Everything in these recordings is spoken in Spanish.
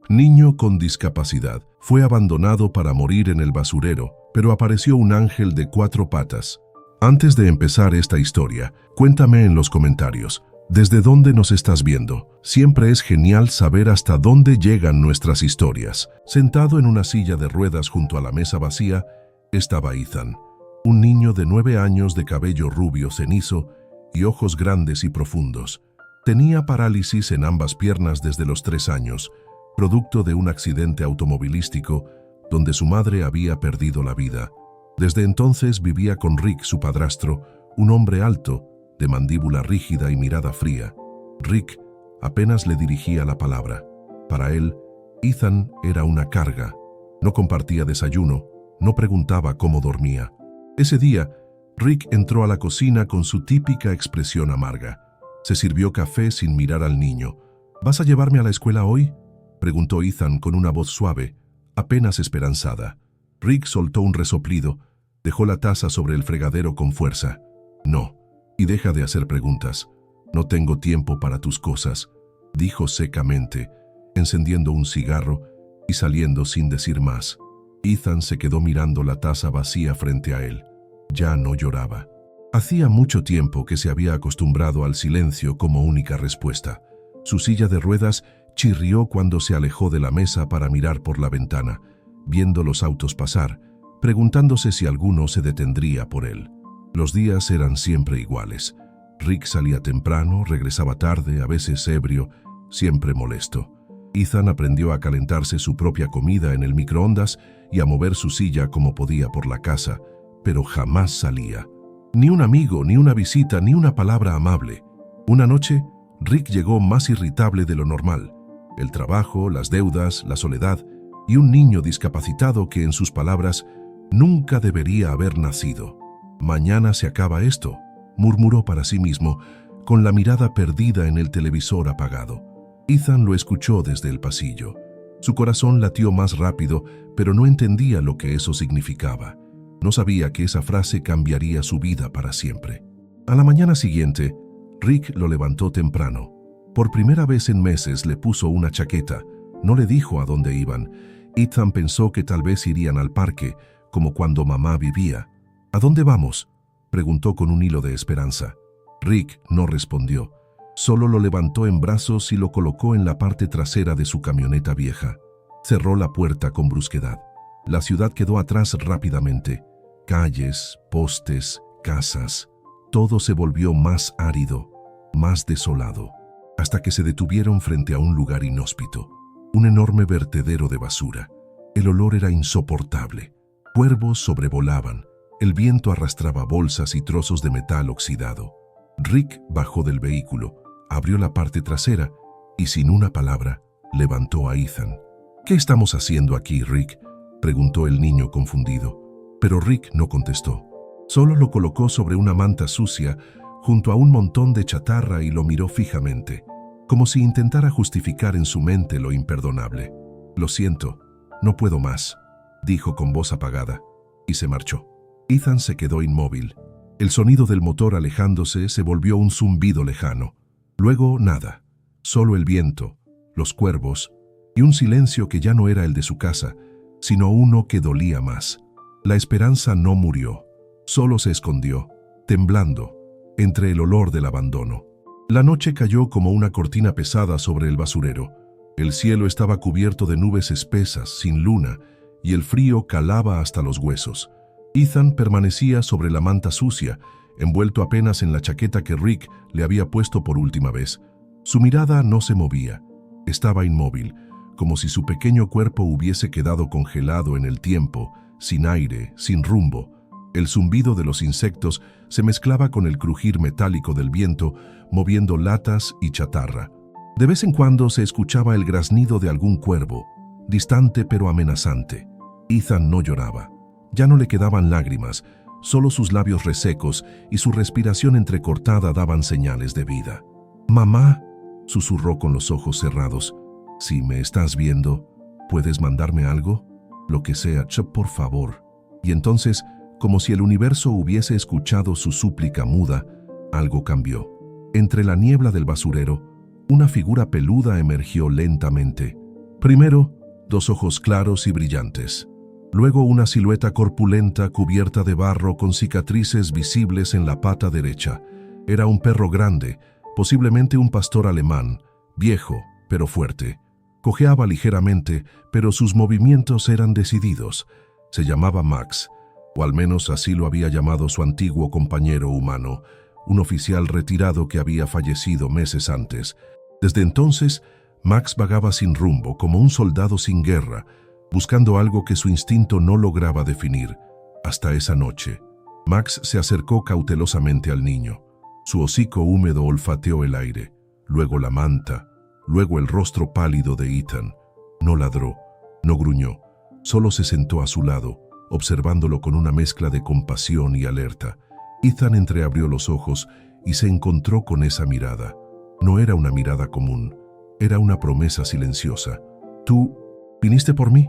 Niño con discapacidad. Fue abandonado para morir en el basurero, pero apareció un ángel de 4 patas. Antes de empezar esta historia, cuéntame en los comentarios, ¿desde dónde nos estás viendo? Siempre es genial saber hasta dónde llegan nuestras historias. Sentado en una silla de ruedas junto a la mesa vacía, estaba Ethan, un niño de 9 años de cabello rubio cenizo y ojos grandes y profundos. Tenía parálisis en ambas piernas desde los 3 años, producto de un accidente automovilístico donde su madre había perdido la vida. Desde entonces vivía con Rick, su padrastro, un hombre alto, de mandíbula rígida y mirada fría. Rick apenas le dirigía la palabra. Para él, Ethan era una carga. No compartía desayuno, no preguntaba cómo dormía. Ese día, Rick entró a la cocina con su típica expresión amarga. Se sirvió café sin mirar al niño. ¿Vas a llevarme a la escuela hoy?, preguntó Ethan con una voz suave, apenas esperanzada. Rick soltó un resoplido, dejó la taza sobre el fregadero con fuerza. No, y deja de hacer preguntas. No tengo tiempo para tus cosas, dijo secamente, encendiendo un cigarro y saliendo sin decir más. Ethan se quedó mirando la taza vacía frente a él. Ya no lloraba. Hacía mucho tiempo que se había acostumbrado al silencio como única respuesta. Su silla de ruedas chirrió cuando se alejó de la mesa para mirar por la ventana, viendo los autos pasar, preguntándose si alguno se detendría por él. Los días eran siempre iguales. Rick salía temprano, regresaba tarde, a veces ebrio, siempre molesto. Ethan aprendió a calentarse su propia comida en el microondas y a mover su silla como podía por la casa, pero jamás salía. Ni un amigo, ni una visita, ni una palabra amable. Una noche, Rick llegó más irritable de lo normal. El trabajo, las deudas, la soledad y un niño discapacitado que, en sus palabras, nunca debería haber nacido. «Mañana se acaba esto», murmuró para sí mismo, con la mirada perdida en el televisor apagado. Ethan lo escuchó desde el pasillo. Su corazón latió más rápido, pero no entendía lo que eso significaba. No sabía que esa frase cambiaría su vida para siempre. A la mañana siguiente, Rick lo levantó temprano. Por primera vez en meses le puso una chaqueta. No le dijo a dónde iban. Ethan pensó que tal vez irían al parque, como cuando mamá vivía. «¿A dónde vamos?», preguntó con un hilo de esperanza. Rick no respondió. Solo lo levantó en brazos y lo colocó en la parte trasera de su camioneta vieja. Cerró la puerta con brusquedad. La ciudad quedó atrás rápidamente. Calles, postes, casas. Todo se volvió más árido, más desolado, hasta que se detuvieron frente a un lugar inhóspito, un enorme vertedero de basura. El olor era insoportable. Cuervos sobrevolaban. El viento arrastraba bolsas y trozos de metal oxidado. Rick bajó del vehículo, abrió la parte trasera y, sin una palabra, levantó a Ethan. «¿Qué estamos haciendo aquí, Rick?», preguntó el niño confundido. Pero Rick no contestó. Solo lo colocó sobre una manta sucia junto a un montón de chatarra y lo miró fijamente, como si intentara justificar en su mente lo imperdonable. «Lo siento, no puedo más», dijo con voz apagada, y se marchó. Ethan se quedó inmóvil. El sonido del motor alejándose se volvió un zumbido lejano. Luego nada, solo el viento, los cuervos y un silencio que ya no era el de su casa, sino uno que dolía más. La esperanza no murió, solo se escondió, temblando, entre el olor del abandono. La noche cayó como una cortina pesada sobre el basurero. El cielo estaba cubierto de nubes espesas, sin luna, y el frío calaba hasta los huesos. Ethan permanecía sobre la manta sucia, envuelto apenas en la chaqueta que Rick le había puesto por última vez. Su mirada no se movía. Estaba inmóvil, como si su pequeño cuerpo hubiese quedado congelado en el tiempo, sin aire, sin rumbo. El zumbido de los insectos se mezclaba con el crujir metálico del viento, moviendo latas y chatarra. De vez en cuando se escuchaba el graznido de algún cuervo, distante pero amenazante. Ethan no lloraba. Ya no le quedaban lágrimas, solo sus labios resecos y su respiración entrecortada daban señales de vida. «Mamá», susurró con los ojos cerrados, «si me estás viendo, ¿puedes mandarme algo? Lo que sea, por favor». Y entonces, como si el universo hubiese escuchado su súplica muda, algo cambió. Entre la niebla del basurero, una figura peluda emergió lentamente. Primero, dos ojos claros y brillantes. Luego una silueta corpulenta cubierta de barro con cicatrices visibles en la pata derecha. Era un perro grande, posiblemente un pastor alemán, viejo, pero fuerte. Cojeaba ligeramente, pero sus movimientos eran decididos. Se llamaba Max, o al menos así lo había llamado su antiguo compañero humano, un oficial retirado que había fallecido meses antes. Desde entonces, Max vagaba sin rumbo, como un soldado sin guerra, buscando algo que su instinto no lograba definir. Hasta esa noche, Max se acercó cautelosamente al niño. Su hocico húmedo olfateó el aire, luego la manta, luego el rostro pálido de Ethan. No ladró, no gruñó, solo se sentó a su lado, observándolo con una mezcla de compasión y alerta. Ethan entreabrió los ojos y se encontró con esa mirada. No era una mirada común, era una promesa silenciosa. «¿Tú viniste por mí?»,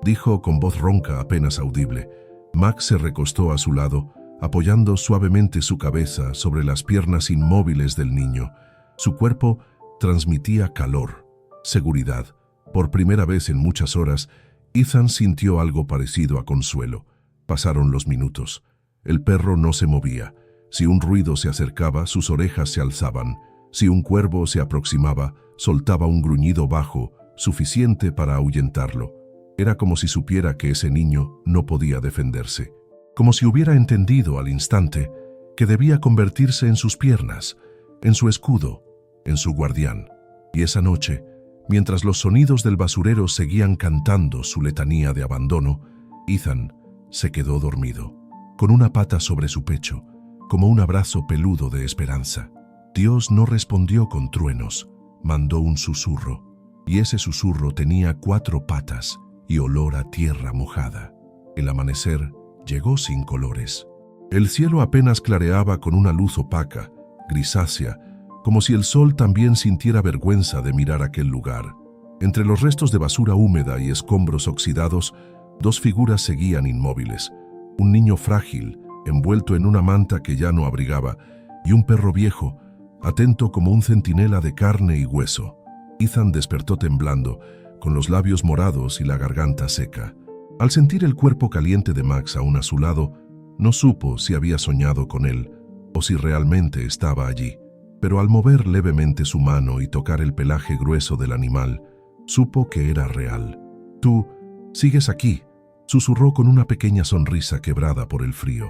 dijo con voz ronca apenas audible. Max se recostó a su lado, apoyando suavemente su cabeza sobre las piernas inmóviles del niño. Su cuerpo transmitía calor, seguridad. Por primera vez en muchas horas, Ethan sintió algo parecido a consuelo. Pasaron los minutos. El perro no se movía. Si un ruido se acercaba, sus orejas se alzaban. Si un cuervo se aproximaba, soltaba un gruñido bajo, suficiente para ahuyentarlo. Era como si supiera que ese niño no podía defenderse. Como si hubiera entendido al instante que debía convertirse en sus piernas, en su escudo, en su guardián. Y esa noche, mientras los sonidos del basurero seguían cantando su letanía de abandono, Ethan se quedó dormido, con una pata sobre su pecho, como un abrazo peludo de esperanza. Dios no respondió con truenos, mandó un susurro, y ese susurro tenía 4 patas y olor a tierra mojada. El amanecer llegó sin colores. El cielo apenas clareaba con una luz opaca, grisácea, como si el sol también sintiera vergüenza de mirar aquel lugar. Entre los restos de basura húmeda y escombros oxidados, 2 figuras seguían inmóviles. Un niño frágil, envuelto en una manta que ya no abrigaba, y un perro viejo, atento como un centinela de carne y hueso. Ethan despertó temblando, con los labios morados y la garganta seca. Al sentir el cuerpo caliente de Max aún a su lado, no supo si había soñado con él o si realmente estaba allí. Pero al mover levemente su mano y tocar el pelaje grueso del animal, supo que era real. «Tú sigues aquí», susurró con una pequeña sonrisa quebrada por el frío.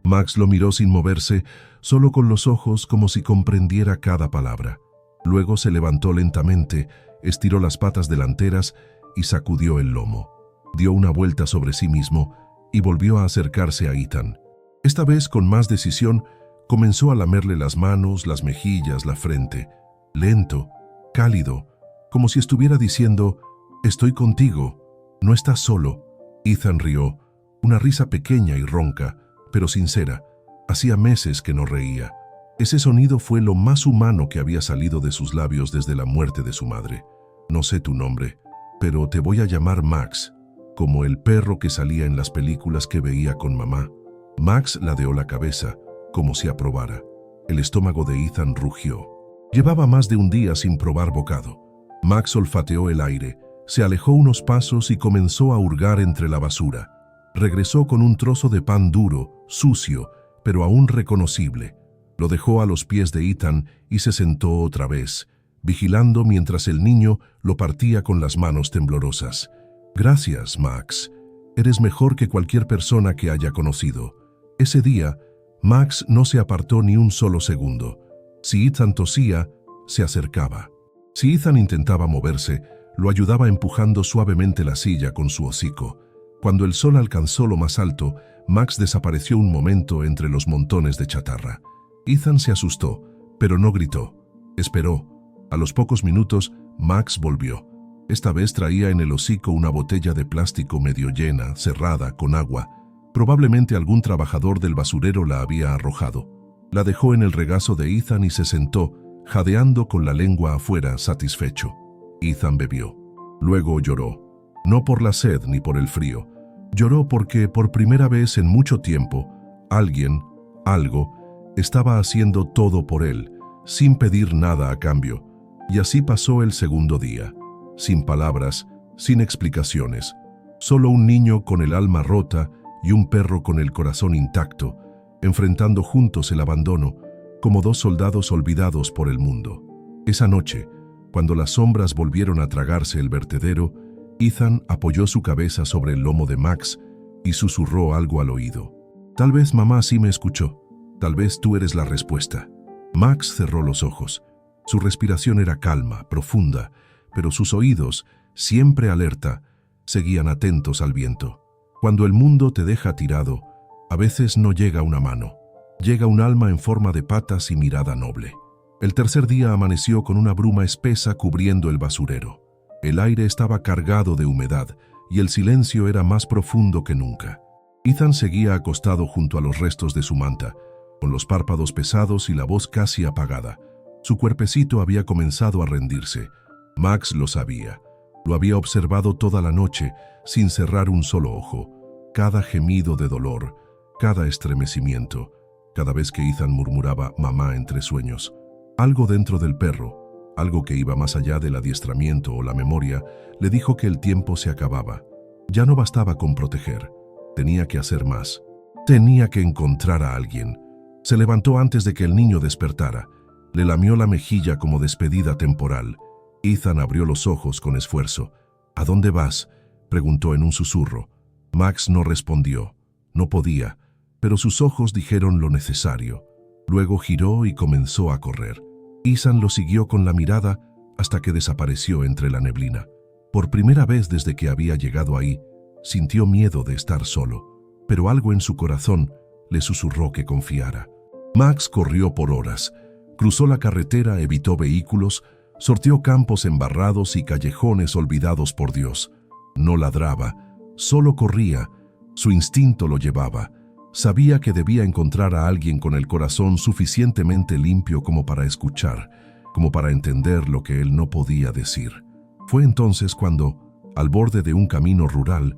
Max lo miró sin moverse, solo con los ojos como si comprendiera cada palabra. Luego se levantó lentamente, estiró las patas delanteras y sacudió el lomo. Dio una vuelta sobre sí mismo y volvió a acercarse a Ethan. Esta vez, con más decisión, comenzó a lamerle las manos, las mejillas, la frente. Lento, cálido, como si estuviera diciendo: «Estoy contigo, no estás solo». Ethan rió, una risa pequeña y ronca, pero sincera. Hacía meses que no reía. Ese sonido fue lo más humano que había salido de sus labios desde la muerte de su madre. «No sé tu nombre, pero te voy a llamar Max», como el perro que salía en las películas que veía con mamá. Max ladeó la cabeza, como si aprobara. El estómago de Ethan rugió. Llevaba más de un día sin probar bocado. Max olfateó el aire, se alejó unos pasos y comenzó a hurgar entre la basura. Regresó con un trozo de pan duro, sucio, pero aún reconocible. Lo dejó a los pies de Ethan y se sentó otra vez, vigilando mientras el niño lo partía con las manos temblorosas. «Gracias, Max. Eres mejor que cualquier persona que haya conocido». Ese día, Max no se apartó ni un solo segundo. Si Ethan tosía, se acercaba. Si Ethan intentaba moverse, lo ayudaba empujando suavemente la silla con su hocico. Cuando el sol alcanzó lo más alto, Max desapareció un momento entre los montones de chatarra. Ethan se asustó, pero no gritó. Esperó. A los pocos minutos, Max volvió. Esta vez traía en el hocico una botella de plástico medio llena, cerrada, con agua. Probablemente algún trabajador del basurero la había arrojado. La dejó en el regazo de Ethan y se sentó, jadeando con la lengua afuera, satisfecho. Ethan bebió. Luego lloró. No por la sed ni por el frío. Lloró porque, por primera vez en mucho tiempo, alguien, algo, estaba haciendo todo por él, sin pedir nada a cambio. Y así pasó el segundo día. Sin palabras, sin explicaciones. Solo un niño con el alma rota y un perro con el corazón intacto, enfrentando juntos el abandono, como dos soldados olvidados por el mundo. Esa noche, cuando las sombras volvieron a tragarse el vertedero, Ethan apoyó su cabeza sobre el lomo de Max y susurró algo al oído. «Tal vez mamá sí me escuchó. Tal vez tú eres la respuesta». Max cerró los ojos. Su respiración era calma, profunda, pero sus oídos, siempre alerta, seguían atentos al viento. Cuando el mundo te deja tirado, a veces no llega una mano. Llega un alma en forma de patas y mirada noble. El tercer día amaneció con una bruma espesa cubriendo el basurero. El aire estaba cargado de humedad y el silencio era más profundo que nunca. Ethan seguía acostado junto a los restos de su manta, con los párpados pesados y la voz casi apagada. Su cuerpecito había comenzado a rendirse. Max lo sabía. Lo había observado toda la noche, sin cerrar un solo ojo. Cada gemido de dolor, cada estremecimiento, cada vez que Ethan murmuraba «mamá» entre sueños. Algo dentro del perro, algo que iba más allá del adiestramiento o la memoria, le dijo que el tiempo se acababa. Ya no bastaba con proteger. Tenía que hacer más. Tenía que encontrar a alguien. Se levantó antes de que el niño despertara. Le lamió la mejilla como despedida temporal. Ethan abrió los ojos con esfuerzo. «¿A dónde vas?», preguntó en un susurro. Max no respondió. No podía, pero sus ojos dijeron lo necesario. Luego giró y comenzó a correr. Ethan lo siguió con la mirada hasta que desapareció entre la neblina. Por primera vez desde que había llegado ahí, sintió miedo de estar solo, pero algo en su corazón le susurró que confiara. Max corrió por horas. Cruzó la carretera, evitó vehículos, sorteó campos embarrados y callejones olvidados por Dios. No ladraba, solo corría. Su instinto lo llevaba. Sabía que debía encontrar a alguien con el corazón suficientemente limpio como para escuchar, como para entender lo que él no podía decir. Fue entonces cuando, al borde de un camino rural,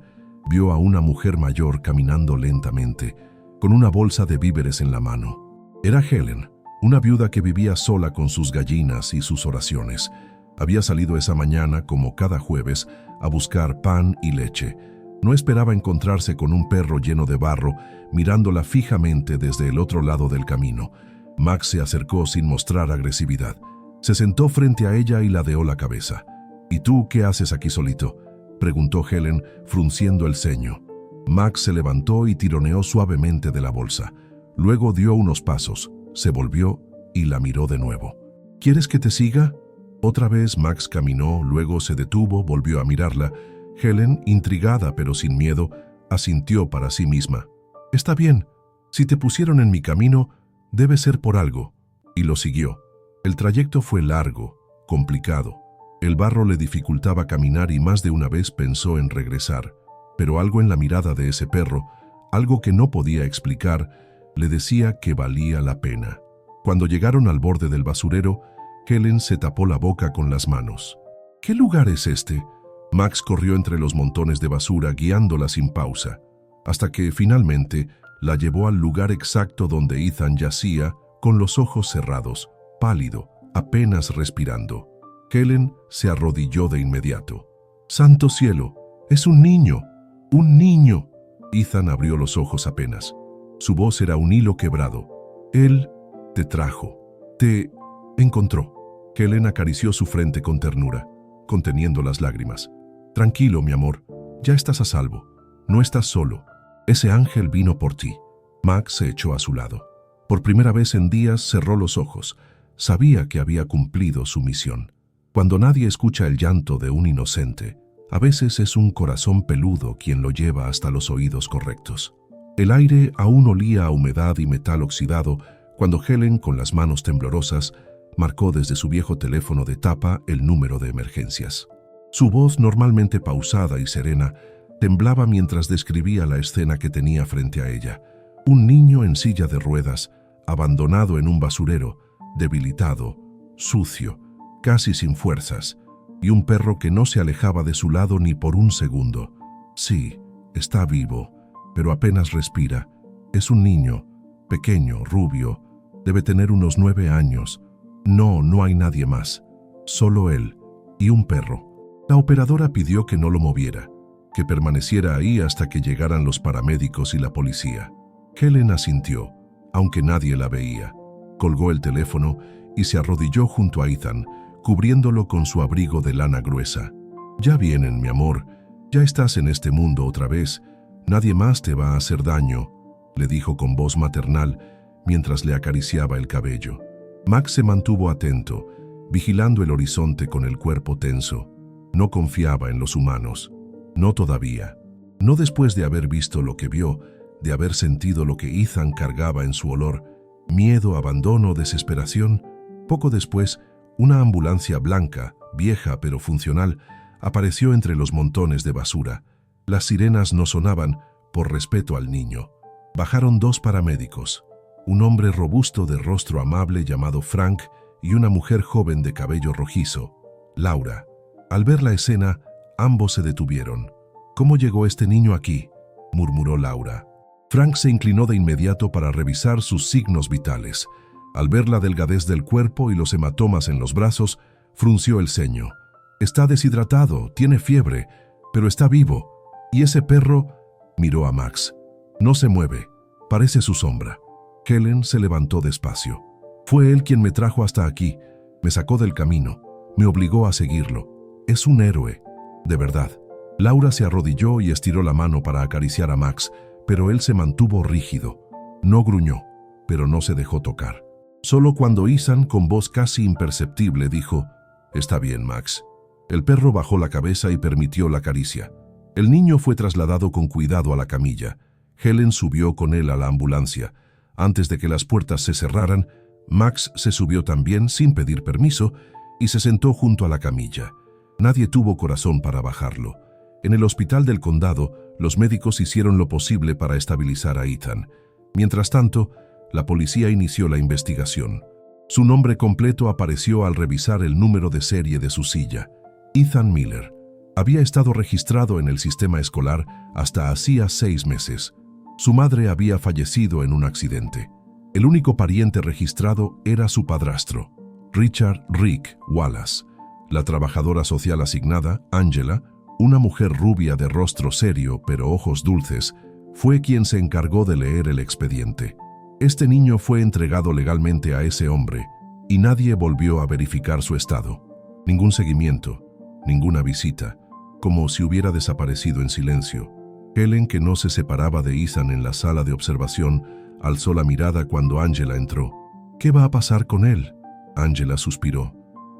vio a una mujer mayor caminando lentamente, con una bolsa de víveres en la mano. Era Helen, una viuda que vivía sola con sus gallinas y sus oraciones. Había salido esa mañana, como cada jueves, a buscar pan y leche. No esperaba encontrarse con un perro lleno de barro, mirándola fijamente desde el otro lado del camino. Max se acercó sin mostrar agresividad. Se sentó frente a ella y ladeó la cabeza. «¿Y tú qué haces aquí solito?», preguntó Helen, frunciendo el ceño. Max se levantó y tironeó suavemente de la bolsa. Luego dio unos pasos, se volvió y la miró de nuevo. «¿Quieres que te siga?». Otra vez Max caminó, luego se detuvo, volvió a mirarla. Helen, intrigada pero sin miedo, asintió para sí misma. «Está bien. Si te pusieron en mi camino, debe ser por algo». Y lo siguió. El trayecto fue largo, complicado. El barro le dificultaba caminar y más de una vez pensó en regresar. Pero algo en la mirada de ese perro, algo que no podía explicar, le decía que valía la pena. Cuando llegaron al borde del basurero, Helen se tapó la boca con las manos. «¿Qué lugar es este?». Max corrió entre los montones de basura guiándola sin pausa, hasta que finalmente la llevó al lugar exacto donde Ethan yacía, con los ojos cerrados, pálido, apenas respirando. Helen se arrodilló de inmediato. «¡Santo cielo! ¡Es un niño! ¡Un niño!». Ethan abrió los ojos apenas. Su voz era un hilo quebrado. «Él te trajo. Te encontró». Helen acarició su frente con ternura, conteniendo las lágrimas. «Tranquilo, mi amor. Ya estás a salvo. No estás solo. Ese ángel vino por ti». Max se echó a su lado. Por primera vez en días cerró los ojos. Sabía que había cumplido su misión. Cuando nadie escucha el llanto de un inocente, a veces es un corazón peludo quien lo lleva hasta los oídos correctos. El aire aún olía a humedad y metal oxidado cuando Helen, con las manos temblorosas, marcó desde su viejo teléfono de tapa el número de emergencias. Su voz, normalmente pausada y serena, temblaba mientras describía la escena que tenía frente a ella. Un niño en silla de ruedas, abandonado en un basurero, debilitado, sucio, casi sin fuerzas, y un perro que no se alejaba de su lado ni por un segundo. Sí, está vivo, pero apenas respira. Es un niño, pequeño, rubio, debe tener unos 9 años. No hay nadie más, solo él y un perro. La operadora pidió que no lo moviera, que permaneciera ahí hasta que llegaran los paramédicos y la policía. Helen asintió, aunque nadie la veía. Colgó el teléfono y se arrodilló junto a Ethan, cubriéndolo con su abrigo de lana gruesa. «Ya vienen, mi amor. Ya estás en este mundo otra vez. Nadie más te va a hacer daño», le dijo con voz maternal mientras le acariciaba el cabello. Max se mantuvo atento, vigilando el horizonte con el cuerpo tenso. No confiaba en los humanos. No todavía. No después de haber visto lo que vio, de haber sentido lo que Ethan cargaba en su olor. Miedo, abandono, desesperación. Poco después, una ambulancia blanca, vieja pero funcional, apareció entre los montones de basura. Las sirenas no sonaban por respeto al niño. Bajaron 2 paramédicos, un hombre robusto de rostro amable llamado Frank y una mujer joven de cabello rojizo, Laura. Al ver la escena, ambos se detuvieron. «¿Cómo llegó este niño aquí?», murmuró Laura. Frank se inclinó de inmediato para revisar sus signos vitales. Al ver la delgadez del cuerpo y los hematomas en los brazos, frunció el ceño. «Está deshidratado, tiene fiebre, pero está vivo. ¿Y ese perro?», miró a Max. «No se mueve, parece su sombra». Helen se levantó despacio. «Fue él quien me trajo hasta aquí, me sacó del camino, me obligó a seguirlo. Es un héroe, de verdad». Laura se arrodilló y estiró la mano para acariciar a Max, pero él se mantuvo rígido. No gruñó, pero no se dejó tocar. Solo cuando Ethan, con voz casi imperceptible, dijo: «Está bien, Max». El perro bajó la cabeza y permitió la caricia. El niño fue trasladado con cuidado a la camilla. Helen subió con él a la ambulancia. Antes de que las puertas se cerraran, Max se subió también sin pedir permiso y se sentó junto a la camilla. Nadie tuvo corazón para bajarlo. En el hospital del condado, los médicos hicieron lo posible para estabilizar a Ethan. Mientras tanto, la policía inició la investigación. Su nombre completo apareció al revisar el número de serie de su silla: Ethan Miller. Había estado registrado en el sistema escolar hasta hacía 6 meses. Su madre había fallecido en un accidente. El único pariente registrado era su padrastro, Richard «Rick» Wallace. La trabajadora social asignada, Angela, una mujer rubia de rostro serio pero ojos dulces, fue quien se encargó de leer el expediente. Este niño fue entregado legalmente a ese hombre y nadie volvió a verificar su estado. Ningún seguimiento, ninguna visita, como si hubiera desaparecido en silencio. Helen, que no se separaba de Ethan en la sala de observación, alzó la mirada cuando Angela entró. «¿Qué va a pasar con él?», Angela suspiró.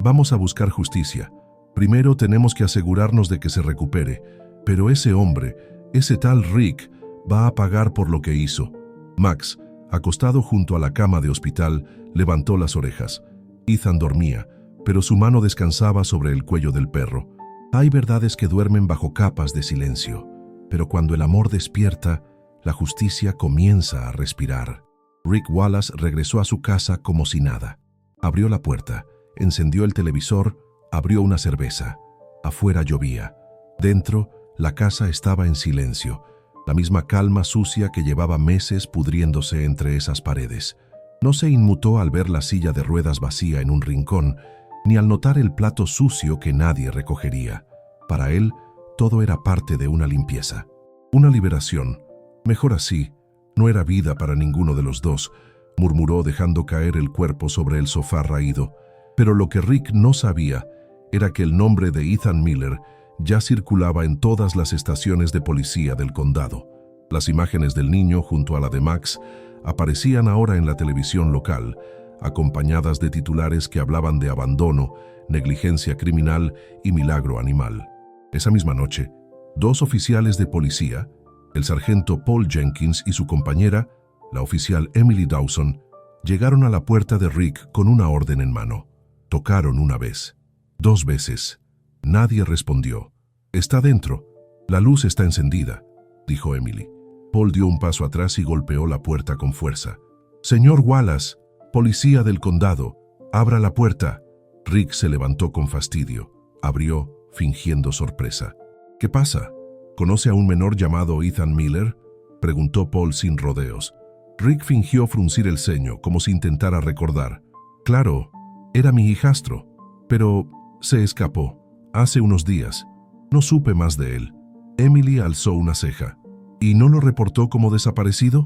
«Vamos a buscar justicia. Primero tenemos que asegurarnos de que se recupere, pero ese hombre, ese tal Rick, va a pagar por lo que hizo». Max, acostado junto a la cama de hospital, levantó las orejas. Ethan dormía, pero su mano descansaba sobre el cuello del perro. Hay verdades que duermen bajo capas de silencio, pero cuando el amor despierta, la justicia comienza a respirar. Rick Wallace regresó a su casa como si nada. Abrió la puerta, encendió el televisor, abrió una cerveza. Afuera llovía. Dentro, la casa estaba en silencio, la misma calma sucia que llevaba meses pudriéndose entre esas paredes. No se inmutó al ver la silla de ruedas vacía en un rincón, ni al notar el plato sucio que nadie recogería. Para él, todo era parte de una limpieza, una liberación. Mejor así, no era vida para ninguno de los dos, murmuró dejando caer el cuerpo sobre el sofá raído. Pero lo que Rick no sabía era que el nombre de Ethan Miller ya circulaba en todas las estaciones de policía del condado. Las imágenes del niño junto a la de Max aparecían ahora en la televisión local, acompañadas de titulares que hablaban de abandono, negligencia criminal y milagro animal. Esa misma noche, 2 oficiales de policía, el sargento Paul Jenkins y su compañera, la oficial Emily Dawson, llegaron a la puerta de Rick con una orden en mano. Tocaron una vez, 2 veces. Nadie respondió. «Está dentro. La luz está encendida», dijo Emily. Paul dio un paso atrás y golpeó la puerta con fuerza. «Señor Wallace, policía del condado, abra la puerta». Rick se levantó con fastidio. Abrió, fingiendo sorpresa. «¿Qué pasa? ¿Conoce a un menor llamado Ethan Miller?», preguntó Paul sin rodeos. Rick fingió fruncir el ceño, como si intentara recordar. «Claro, era mi hijastro, pero se escapó. Hace unos días. No supe más de él. Emily alzó una ceja. ¿Y no lo reportó como desaparecido?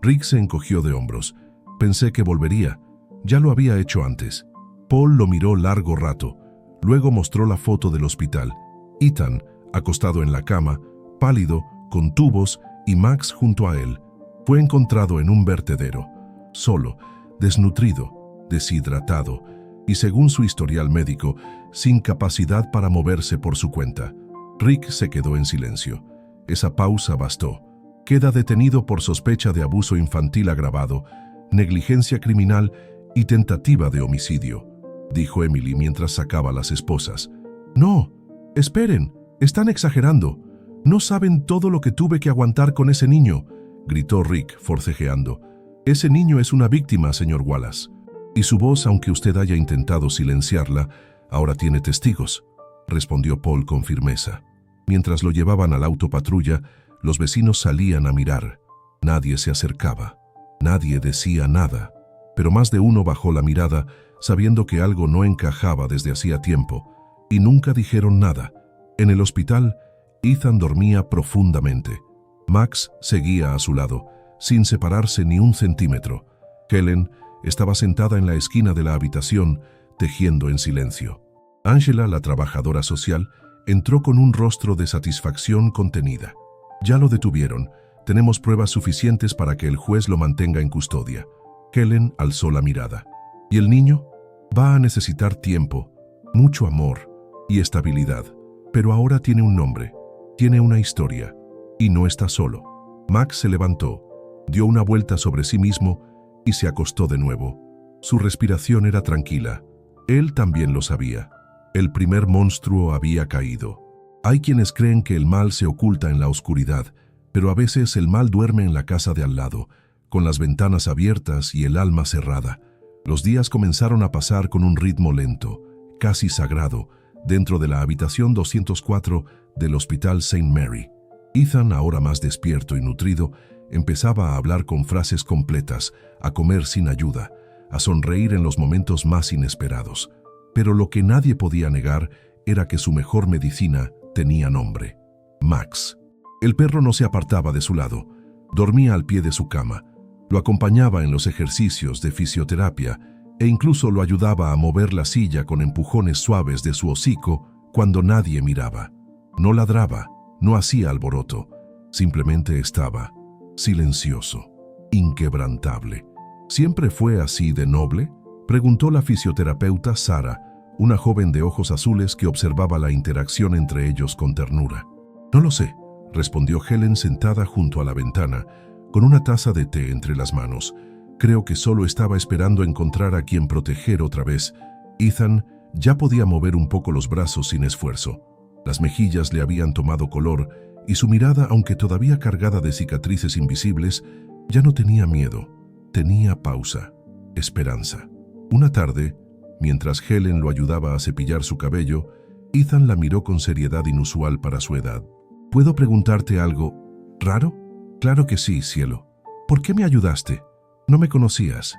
Rick se encogió de hombros. Pensé que volvería. Ya lo había hecho antes. Paul lo miró largo rato. Luego mostró la foto del hospital. Ethan, acostado en la cama, pálido, con tubos, y Max junto a él. Fue encontrado en un vertedero, solo, desnutrido, deshidratado y, según su historial médico, sin capacidad para moverse por su cuenta. Rick se quedó en silencio. Esa pausa bastó. Queda detenido por sospecha de abuso infantil agravado, negligencia criminal y tentativa de homicidio, dijo Emily mientras sacaba las esposas. No, esperen, están exagerando. No saben todo lo que tuve que aguantar con ese niño, gritó Rick, forcejeando. Ese niño es una víctima, señor Wallace. Y su voz, aunque usted haya intentado silenciarla, ahora tiene testigos, respondió Paul con firmeza. Mientras lo llevaban al auto patrulla, los vecinos salían a mirar. Nadie se acercaba. Nadie decía nada. Pero más de uno bajó la mirada, sabiendo que algo no encajaba desde hacía tiempo, y nunca dijeron nada. En el hospital, Ethan dormía profundamente. Max seguía a su lado, sin separarse ni un centímetro. Helen estaba sentada en la esquina de la habitación, tejiendo en silencio. Angela, la trabajadora social, entró con un rostro de satisfacción contenida. Ya lo detuvieron. Tenemos pruebas suficientes para que el juez lo mantenga en custodia. Helen alzó la mirada. ¿Y el niño? Va a necesitar tiempo, mucho amor y estabilidad. Pero ahora tiene un nombre, tiene una historia, y no está solo. Max se levantó, dio una vuelta sobre sí mismo y se acostó de nuevo. Su respiración era tranquila. Él también lo sabía. El primer monstruo había caído. Hay quienes creen que el mal se oculta en la oscuridad, pero a veces el mal duerme en la casa de al lado, con las ventanas abiertas y el alma cerrada. Los días comenzaron a pasar con un ritmo lento, casi sagrado, dentro de la habitación 204 del Hospital St. Mary. Ethan, ahora más despierto y nutrido, empezaba a hablar con frases completas, a comer sin ayuda, a sonreír en los momentos más inesperados. Pero lo que nadie podía negar era que su mejor medicina tenía nombre: Max. El perro no se apartaba de su lado. Dormía al pie de su cama. Lo acompañaba en los ejercicios de fisioterapia e incluso lo ayudaba a mover la silla con empujones suaves de su hocico cuando nadie miraba. No ladraba, no hacía alboroto. Simplemente estaba silencioso, inquebrantable. ¿Siempre fue así de noble?, preguntó la fisioterapeuta Sarah, una joven de ojos azules que observaba la interacción entre ellos con ternura. No lo sé, respondió Helen sentada junto a la ventana, con una taza de té entre las manos. Creo que solo estaba esperando encontrar a quien proteger otra vez. Ethan ya podía mover un poco los brazos sin esfuerzo. Las mejillas le habían tomado color y su mirada, aunque todavía cargada de cicatrices invisibles, ya no tenía miedo. Tenía pausa, esperanza. Una tarde, mientras Helen lo ayudaba a cepillar su cabello, Ethan la miró con seriedad inusual para su edad. ¿Puedo preguntarte algo raro? Claro que sí, cielo. ¿Por qué me ayudaste? No me conocías.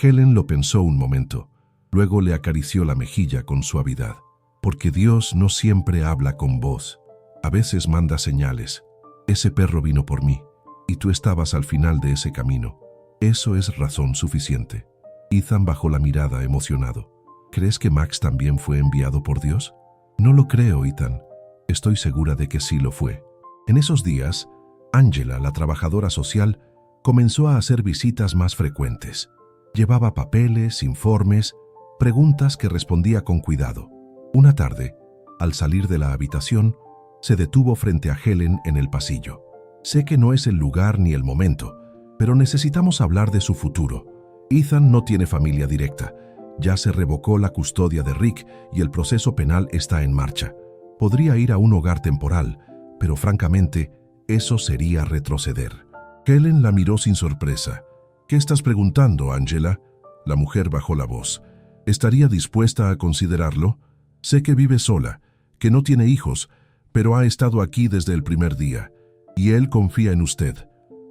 Helen lo pensó un momento. Luego le acarició la mejilla con suavidad. Porque Dios no siempre habla con voz. A veces manda señales. Ese perro vino por mí, y tú estabas al final de ese camino. Eso es razón suficiente. Ethan bajó la mirada emocionado. ¿Crees que Max también fue enviado por Dios? No lo creo, Ethan. Estoy segura de que sí lo fue. En esos días, Angela, la trabajadora social, comenzó a hacer visitas más frecuentes. Llevaba papeles, informes, preguntas que respondía con cuidado. Una tarde, al salir de la habitación, se detuvo frente a Helen en el pasillo. Sé que no es el lugar ni el momento, pero necesitamos hablar de su futuro. Ethan no tiene familia directa. Ya se revocó la custodia de Rick y el proceso penal está en marcha. Podría ir a un hogar temporal, pero francamente, eso sería retroceder. Helen la miró sin sorpresa. ¿Qué estás preguntando, Angela? La mujer bajó la voz. ¿Estaría dispuesta a considerarlo? Sé que vive sola, que no tiene hijos, pero ha estado aquí desde el primer día, y él confía en usted.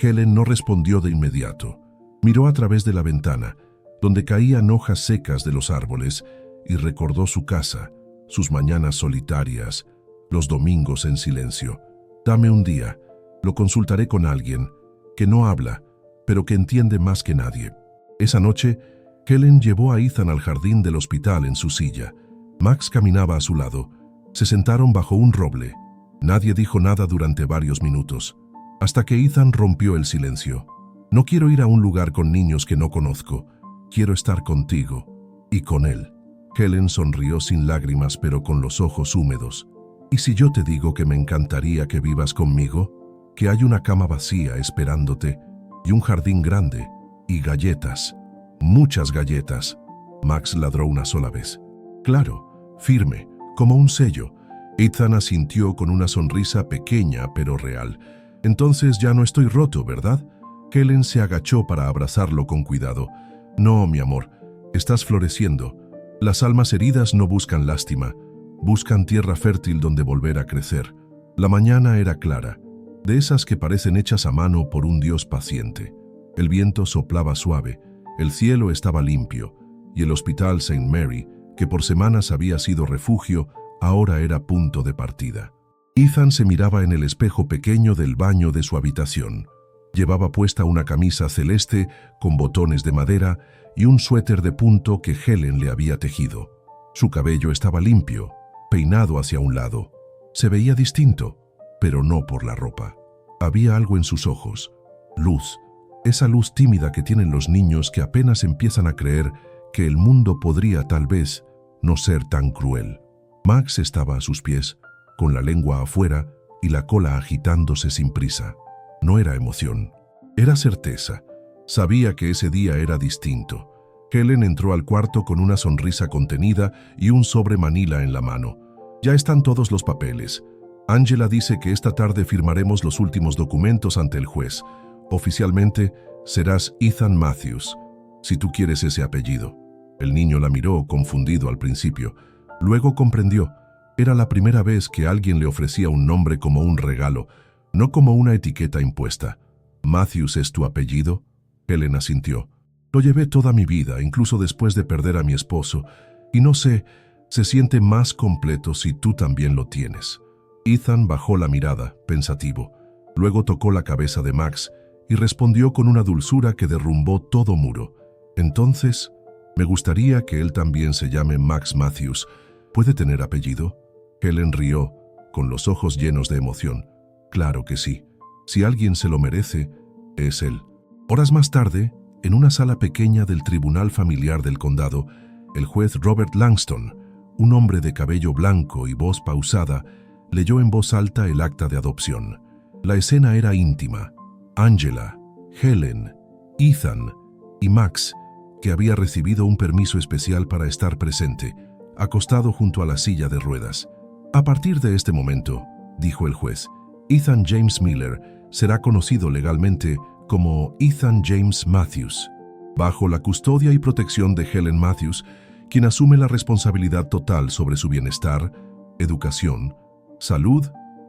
Helen no respondió de inmediato. Miró a través de la ventana, donde caían hojas secas de los árboles, y recordó su casa, sus mañanas solitarias, los domingos en silencio. Dame un día, lo consultaré con alguien que no habla, pero que entiende más que nadie. Esa noche, Helen llevó a Ethan al jardín del hospital en su silla. Max caminaba a su lado. Se sentaron bajo un roble. Nadie dijo nada durante varios minutos, hasta que Ethan rompió el silencio. No quiero ir a un lugar con niños que no conozco. Quiero estar contigo y con él. Helen sonrió sin lágrimas, pero con los ojos húmedos. ¿Y si yo te digo que me encantaría que vivas conmigo? Que hay una cama vacía esperándote y un jardín grande y galletas, muchas galletas. Max ladró una sola vez. Claro, firme, como un sello. Ethan asintió con una sonrisa pequeña pero real. Entonces ya no estoy roto, ¿verdad? Helen se agachó para abrazarlo con cuidado. No, mi amor, estás floreciendo. Las almas heridas no buscan lástima, buscan tierra fértil donde volver a crecer. La mañana era clara, de esas que parecen hechas a mano por un Dios paciente. El viento soplaba suave, el cielo estaba limpio, y el hospital St. Mary, que por semanas había sido refugio, ahora era punto de partida. Ethan se miraba en el espejo pequeño del baño de su habitación. Llevaba puesta una camisa celeste con botones de madera y un suéter de punto que Helen le había tejido. Su cabello estaba limpio, peinado hacia un lado. Se veía distinto, pero no por la ropa. Había algo en sus ojos, luz, esa luz tímida que tienen los niños que apenas empiezan a creer que el mundo podría tal vez no ser tan cruel. Max estaba a sus pies, con la lengua afuera y la cola agitándose sin prisa. No era emoción, era certeza. Sabía que ese día era distinto. Helen entró al cuarto con una sonrisa contenida y un sobre manila en la mano. Ya están todos los papeles. Angela dice que esta tarde firmaremos los últimos documentos ante el juez. Oficialmente, serás Ethan Matthews, si tú quieres ese apellido. El niño la miró confundido al principio. Luego comprendió. Era la primera vez que alguien le ofrecía un nombre como un regalo, no como una etiqueta impuesta. ¿Matthews es tu apellido? Helen asintió. Lo llevé toda mi vida, incluso después de perder a mi esposo, y no sé, se siente más completo si tú también lo tienes. Ethan bajó la mirada, pensativo. Luego tocó la cabeza de Max y respondió con una dulzura que derrumbó todo muro. Entonces, me gustaría que él también se llame Max Matthews. ¿Puede tener apellido? Helen rió, con los ojos llenos de emoción. Claro que sí. Si alguien se lo merece, es él. Horas más tarde, en una sala pequeña del Tribunal Familiar del Condado, el juez Robert Langston, un hombre de cabello blanco y voz pausada, leyó en voz alta el acta de adopción. La escena era íntima. Angela, Helen, Ethan y Max, que había recibido un permiso especial para estar presente, acostado junto a la silla de ruedas. A partir de este momento, dijo el juez, Ethan James Miller será conocido legalmente como Ethan James Matthews, bajo la custodia y protección de Helen Matthews, quien asume la responsabilidad total sobre su bienestar, educación, salud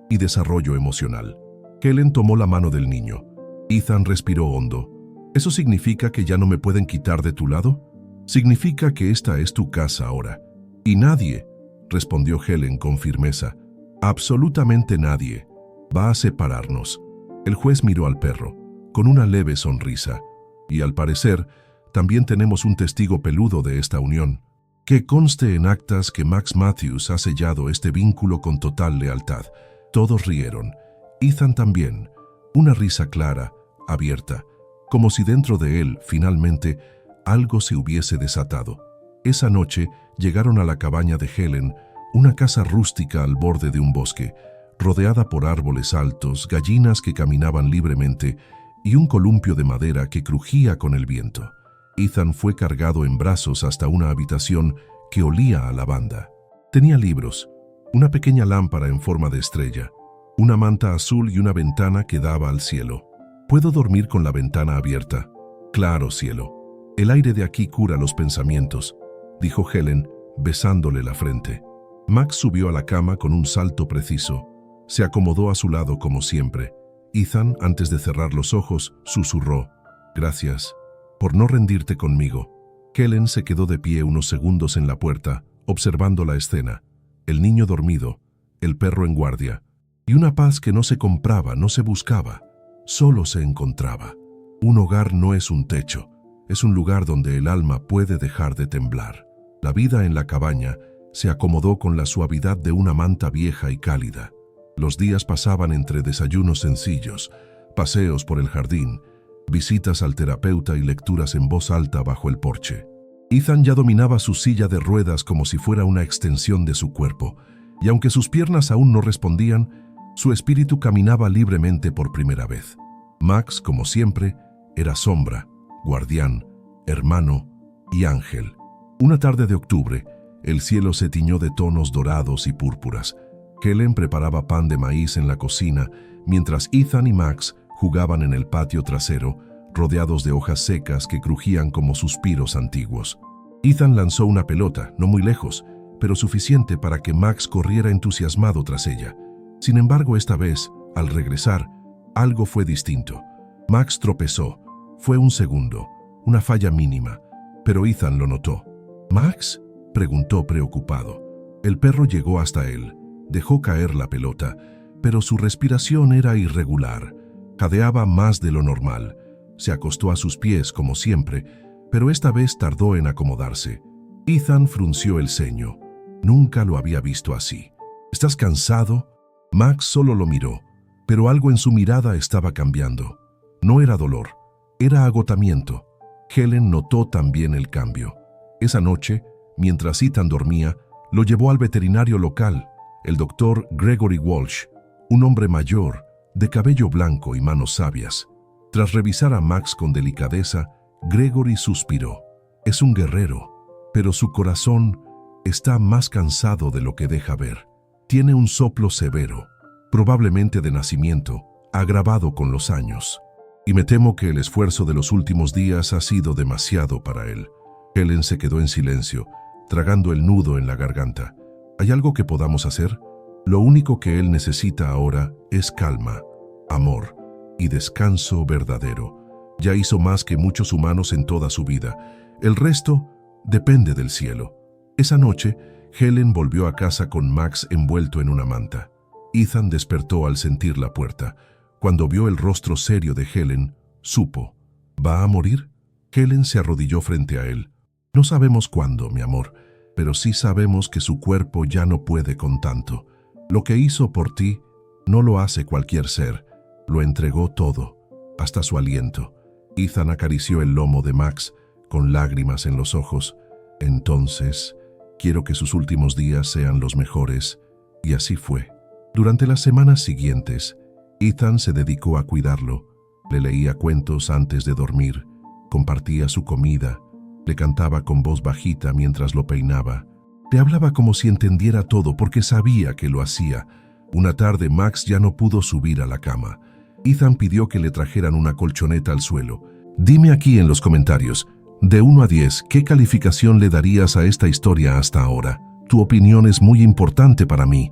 y desarrollo emocional. Helen tomó la mano del niño. Ethan respiró hondo. ¿Eso significa que ya no me pueden quitar de tu lado? Significa que esta es tu casa ahora. Y nadie, respondió Helen con firmeza, absolutamente nadie, va a separarnos. El juez miró al perro, con una leve sonrisa, y al parecer, también tenemos un testigo peludo de esta unión. Que conste en actas que Max Matthews ha sellado este vínculo con total lealtad. Todos rieron. Ethan también. Una risa clara, abierta, como si dentro de él, finalmente, algo se hubiese desatado. Esa noche llegaron a la cabaña de Helen, una casa rústica al borde de un bosque, rodeada por árboles altos, gallinas que caminaban libremente y un columpio de madera que crujía con el viento. Ethan fue cargado en brazos hasta una habitación que olía a lavanda. Tenía libros, una pequeña lámpara en forma de estrella, una manta azul y una ventana que daba al cielo. ¿Puedo dormir con la ventana abierta? Claro, cielo. El aire de aquí cura los pensamientos, dijo Helen, besándole la frente. Max subió a la cama con un salto preciso. Se acomodó a su lado como siempre. Ethan, antes de cerrar los ojos, susurró, «Gracias por no rendirte conmigo». Helen se quedó de pie unos segundos en la puerta, observando la escena. el niño dormido, el perro en guardia, y una paz que no se compraba, no se buscaba, solo se encontraba. Un hogar no es un techo, es un lugar donde el alma puede dejar de temblar. La vida en la cabaña se acomodó con la suavidad de una manta vieja y cálida. Los días pasaban entre desayunos sencillos, paseos por el jardín, visitas al terapeuta y lecturas en voz alta bajo el porche. Ethan ya dominaba su silla de ruedas como si fuera una extensión de su cuerpo, y aunque sus piernas aún no respondían, su espíritu caminaba libremente por primera vez. Max, como siempre, era sombra, guardián, hermano y ángel. Una tarde de octubre, el cielo se tiñó de tonos dorados y púrpuras. Helen preparaba pan de maíz en la cocina, mientras Ethan y Max jugaban en el patio trasero, rodeados de hojas secas que crujían como suspiros antiguos. Ethan lanzó una pelota, no muy lejos, pero suficiente para que Max corriera entusiasmado tras ella. Sin embargo, esta vez, al regresar, algo fue distinto. Max tropezó. Fue un segundo, una falla mínima, pero Ethan lo notó. ¿Max?, preguntó preocupado. El perro llegó hasta él, dejó caer la pelota, pero su respiración era irregular. Jadeaba más de lo normal. Se acostó a sus pies como siempre, pero esta vez tardó en acomodarse. Ethan frunció el ceño. Nunca lo había visto así. ¿Estás cansado? Max solo lo miró, pero algo en su mirada estaba cambiando. No era dolor, era agotamiento. Helen notó también el cambio. Esa noche, mientras Ethan dormía, lo llevó al veterinario local, el doctor Gregory Walsh, un hombre mayor, de cabello blanco y manos sabias. Tras revisar a Max con delicadeza, Gregory suspiró. Es un guerrero, pero su corazón está más cansado de lo que deja ver. Tiene un soplo severo, probablemente de nacimiento, agravado con los años. Y me temo que el esfuerzo de los últimos días ha sido demasiado para él. Helen se quedó en silencio, tragando el nudo en la garganta. ¿Hay algo que podamos hacer? Lo único que él necesita ahora es calma, amor y descanso verdadero. Ya hizo más que muchos humanos en toda su vida. El resto depende del cielo. Esa noche, Helen volvió a casa con Max envuelto en una manta. Ethan despertó al sentir la puerta. Cuando vio el rostro serio de Helen, supo. ¿Va a morir? Helen se arrodilló frente a él. No sabemos cuándo, mi amor, pero sí sabemos que su cuerpo ya no puede con tanto. Lo que hizo por ti no lo hace cualquier ser. Lo entregó todo, hasta su aliento. Ethan acarició el lomo de Max, con lágrimas en los ojos. Entonces, quiero que sus últimos días sean los mejores. Y así fue. Durante las semanas siguientes, Ethan se dedicó a cuidarlo. Le leía cuentos antes de dormir, compartía su comida, le cantaba con voz bajita mientras lo peinaba. Le hablaba como si entendiera todo porque sabía que lo hacía. Una tarde Max ya no pudo subir a la cama. Ethan pidió que le trajeran una colchoneta al suelo. Dime aquí en los comentarios, de 1 a 10, ¿qué calificación le darías a esta historia hasta ahora? Tu opinión es muy importante para mí.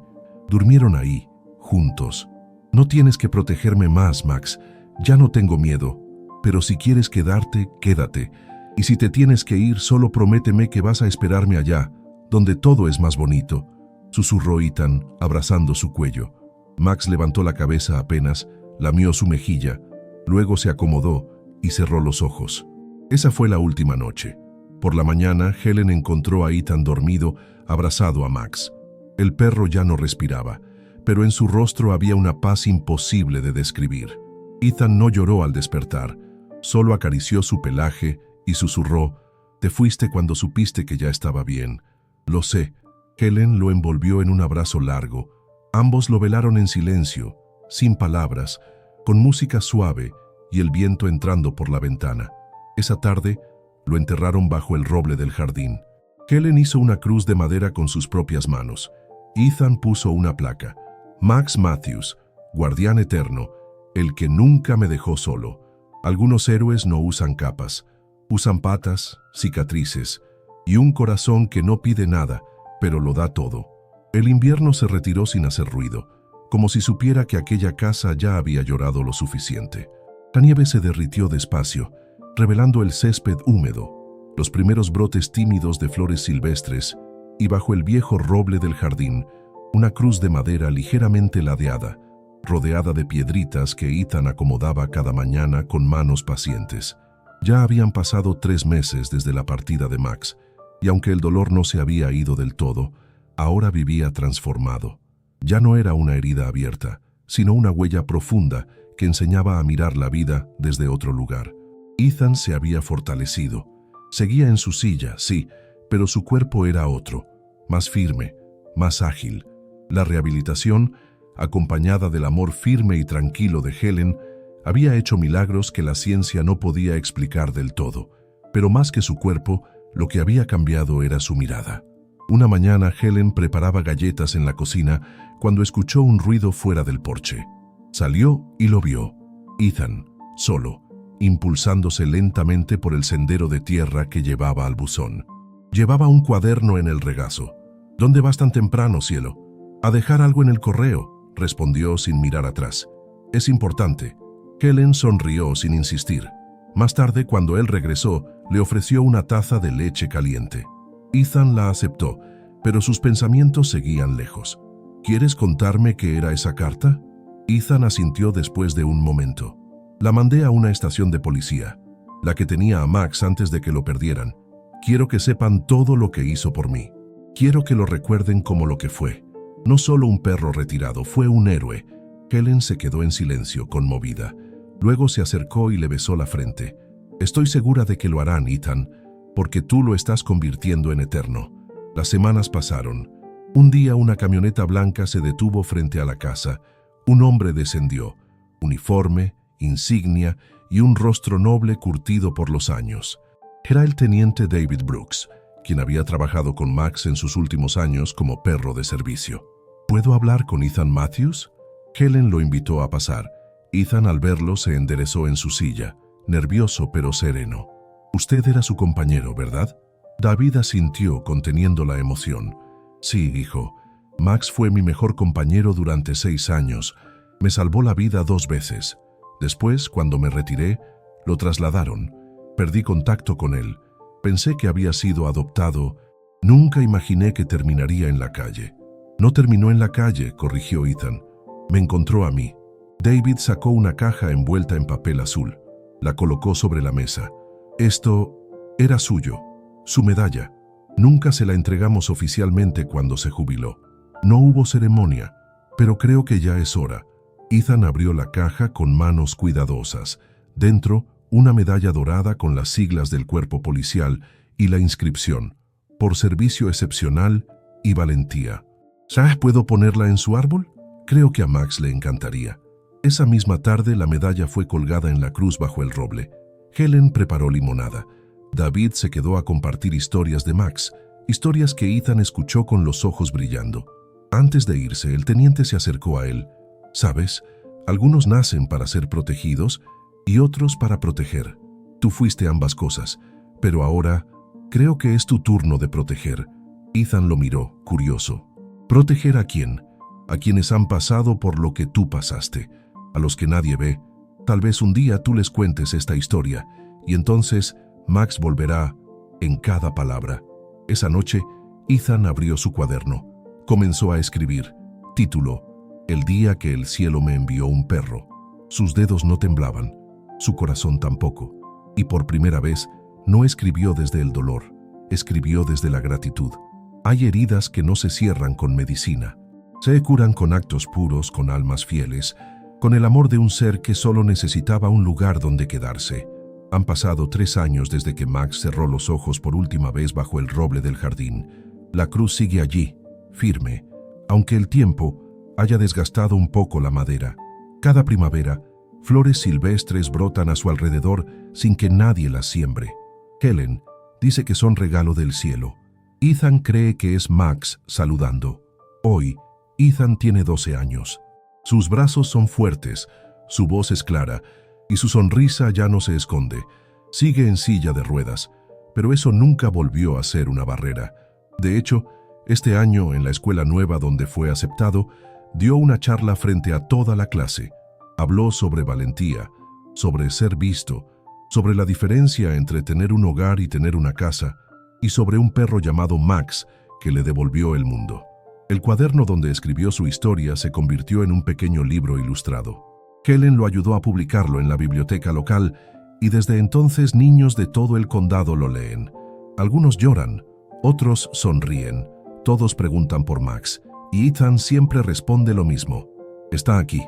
Durmieron ahí, juntos. No tienes que protegerme más, Max. Ya no tengo miedo. Pero si quieres quedarte, quédate. Y si te tienes que ir, solo prométeme que vas a esperarme allá, donde todo es más bonito, susurró Ethan, abrazando su cuello. Max levantó la cabeza apenas, lamió su mejilla, luego se acomodó y cerró los ojos. Esa fue la última noche. Por la mañana, Helen encontró a Ethan dormido, abrazado a Max. El perro ya no respiraba, pero en su rostro había una paz imposible de describir. Ethan no lloró al despertar, solo acarició su pelaje y susurró, «Te fuiste cuando supiste que ya estaba bien». «Lo sé». Helen lo envolvió en un abrazo largo. Ambos lo velaron en silencio, sin palabras, con música suave y el viento entrando por la ventana. Esa tarde, lo enterraron bajo el roble del jardín. Helen hizo una cruz de madera con sus propias manos. Ethan puso una placa. Max Matthews, guardián eterno, el que nunca me dejó solo. Algunos héroes no usan capas. Usan patas, cicatrices y un corazón que no pide nada, pero lo da todo. El invierno se retiró sin hacer ruido, como si supiera que aquella casa ya había llorado lo suficiente. La nieve se derritió despacio, revelando el césped húmedo, los primeros brotes tímidos de flores silvestres y bajo el viejo roble del jardín, una cruz de madera ligeramente ladeada, rodeada de piedritas que Ethan acomodaba cada mañana con manos pacientes. Ya habían pasado 3 meses desde la partida de Max, y aunque el dolor no se había ido del todo, ahora vivía transformado. Ya no era una herida abierta, sino una huella profunda que enseñaba a mirar la vida desde otro lugar. Ethan se había fortalecido. Seguía en su silla, sí, pero su cuerpo era otro, más firme, más ágil. La rehabilitación, acompañada del amor firme y tranquilo de Helen, había hecho milagros que la ciencia no podía explicar del todo. Pero más que su cuerpo, lo que había cambiado era su mirada. Una mañana Helen preparaba galletas en la cocina cuando escuchó un ruido fuera del porche. Salió y lo vio. Ethan, solo, impulsándose lentamente por el sendero de tierra que llevaba al buzón. Llevaba un cuaderno en el regazo. «¿Dónde vas tan temprano, cielo?» «A dejar algo en el correo», respondió sin mirar atrás. «Es importante». Helen sonrió sin insistir. Más tarde, cuando él regresó, le ofreció una taza de leche caliente. Ethan la aceptó, pero sus pensamientos seguían lejos. «¿Quieres contarme qué era esa carta?» Ethan asintió después de un momento. «La mandé a una estación de policía, la que tenía a Max antes de que lo perdieran. Quiero que sepan todo lo que hizo por mí. Quiero que lo recuerden como lo que fue. No solo un perro retirado, fue un héroe». Helen se quedó en silencio, conmovida. Luego se acercó y le besó la frente. «Estoy segura de que lo harán, Ethan, porque tú lo estás convirtiendo en eterno». Las semanas pasaron. Un día una camioneta blanca se detuvo frente a la casa. Un hombre descendió, uniforme, insignia y un rostro noble curtido por los años. Era el teniente David Brooks, quien había trabajado con Max en sus últimos años como perro de servicio. «¿Puedo hablar con Ethan Matthews?» Helen lo invitó a pasar. Ethan, al verlo, se enderezó en su silla, nervioso pero sereno. «Usted era su compañero, ¿verdad?» David asintió, conteniendo la emoción. «Sí, hijo. Max fue mi mejor compañero durante 6 años. Me salvó la vida 2 veces. Después, cuando me retiré, lo trasladaron. Perdí contacto con él. Pensé que había sido adoptado. Nunca imaginé que terminaría en la calle». «No terminó en la calle», corrigió Ethan. «Me encontró a mí». David sacó una caja envuelta en papel azul. La colocó sobre la mesa. «Esto era suyo, su medalla. Nunca se la entregamos oficialmente cuando se jubiló. No hubo ceremonia, pero creo que ya es hora». Ethan abrió la caja con manos cuidadosas. Dentro, una medalla dorada con las siglas del cuerpo policial y la inscripción: «Por servicio excepcional y valentía». «¿Sabes? ¿Puedo ponerla en su árbol?» «Creo que a Max le encantaría». Esa misma tarde la medalla fue colgada en la cruz bajo el roble. Helen preparó limonada. David se quedó a compartir historias de Max, historias que Ethan escuchó con los ojos brillando. Antes de irse, el teniente se acercó a él. «¿Sabes? Algunos nacen para ser protegidos y otros para proteger. Tú fuiste ambas cosas, pero ahora creo que es tu turno de proteger». Ethan lo miró, curioso. «¿Proteger a quién?» «A quienes han pasado por lo que tú pasaste, a los que nadie ve. Tal vez un día tú les cuentes esta historia, y entonces Max volverá en cada palabra». Esa noche, Ethan abrió su cuaderno. Comenzó a escribir. Título: «El día que el cielo me envió un perro». Sus dedos no temblaban, su corazón tampoco, y por primera vez no escribió desde el dolor, escribió desde la gratitud. Hay heridas que no se cierran con medicina. Se curan con actos puros, con almas fieles, con el amor de un ser que solo necesitaba un lugar donde quedarse. Han pasado 3 años desde que Max cerró los ojos por última vez bajo el roble del jardín. La cruz sigue allí, firme, aunque el tiempo haya desgastado un poco la madera. Cada primavera, flores silvestres brotan a su alrededor sin que nadie las siembre. Helen dice que son regalo del cielo. Ethan cree que es Max saludando. Hoy, Ethan tiene 12 años. Sus brazos son fuertes, su voz es clara y su sonrisa ya no se esconde. Sigue en silla de ruedas, pero eso nunca volvió a ser una barrera. De hecho, este año, en la escuela nueva donde fue aceptado, dio una charla frente a toda la clase. Habló sobre valentía, sobre ser visto, sobre la diferencia entre tener un hogar y tener una casa, y sobre un perro llamado Max que le devolvió el mundo. El cuaderno donde escribió su historia se convirtió en un pequeño libro ilustrado. Helen lo ayudó a publicarlo en la biblioteca local y desde entonces niños de todo el condado lo leen. Algunos lloran, otros sonríen, todos preguntan por Max y Ethan siempre responde lo mismo. Está aquí,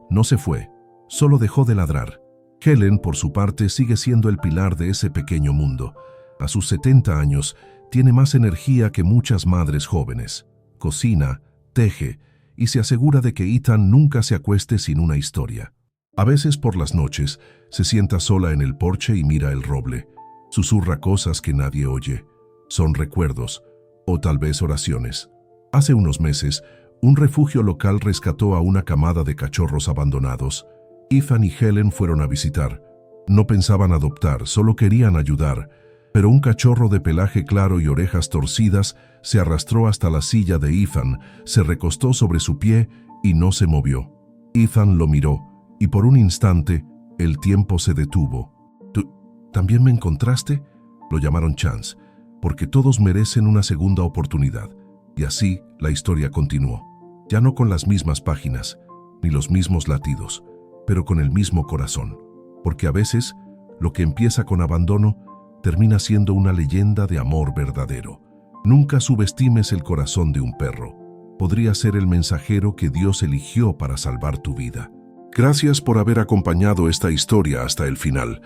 no se fue, solo dejó de ladrar. Helen, por su parte, sigue siendo el pilar de ese pequeño mundo. A sus 70 años, tiene más energía que muchas madres jóvenes. Cocina, teje y se asegura de que Ethan nunca se acueste sin una historia. A veces por las noches se sienta sola en el porche y mira el roble. Susurra cosas que nadie oye. Son recuerdos o tal vez oraciones. Hace unos meses, un refugio local rescató a una camada de cachorros abandonados. Ethan y Helen fueron a visitar. No pensaban adoptar, solo querían ayudar. Pero un cachorro de pelaje claro y orejas torcidas se arrastró hasta la silla de Ethan, se recostó sobre su pie y no se movió. Ethan lo miró y por un instante el tiempo se detuvo. ¿Tú también me encontraste? Lo llamaron Chance, porque todos merecen una segunda oportunidad. Y así la historia continuó. Ya no con las mismas páginas, ni los mismos latidos, pero con el mismo corazón. Porque a veces, lo que empieza con abandono termina siendo una leyenda de amor verdadero. Nunca subestimes el corazón de un perro. Podría ser el mensajero que Dios eligió para salvar tu vida. Gracias por haber acompañado esta historia hasta el final.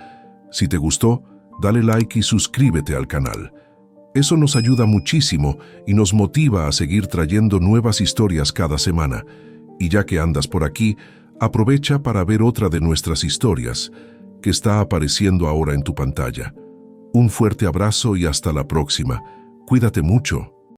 Si te gustó, dale like y suscríbete al canal. Eso nos ayuda muchísimo y nos motiva a seguir trayendo nuevas historias cada semana. Y ya que andas por aquí, aprovecha para ver otra de nuestras historias, que está apareciendo ahora en tu pantalla. Un fuerte abrazo y hasta la próxima. Cuídate mucho.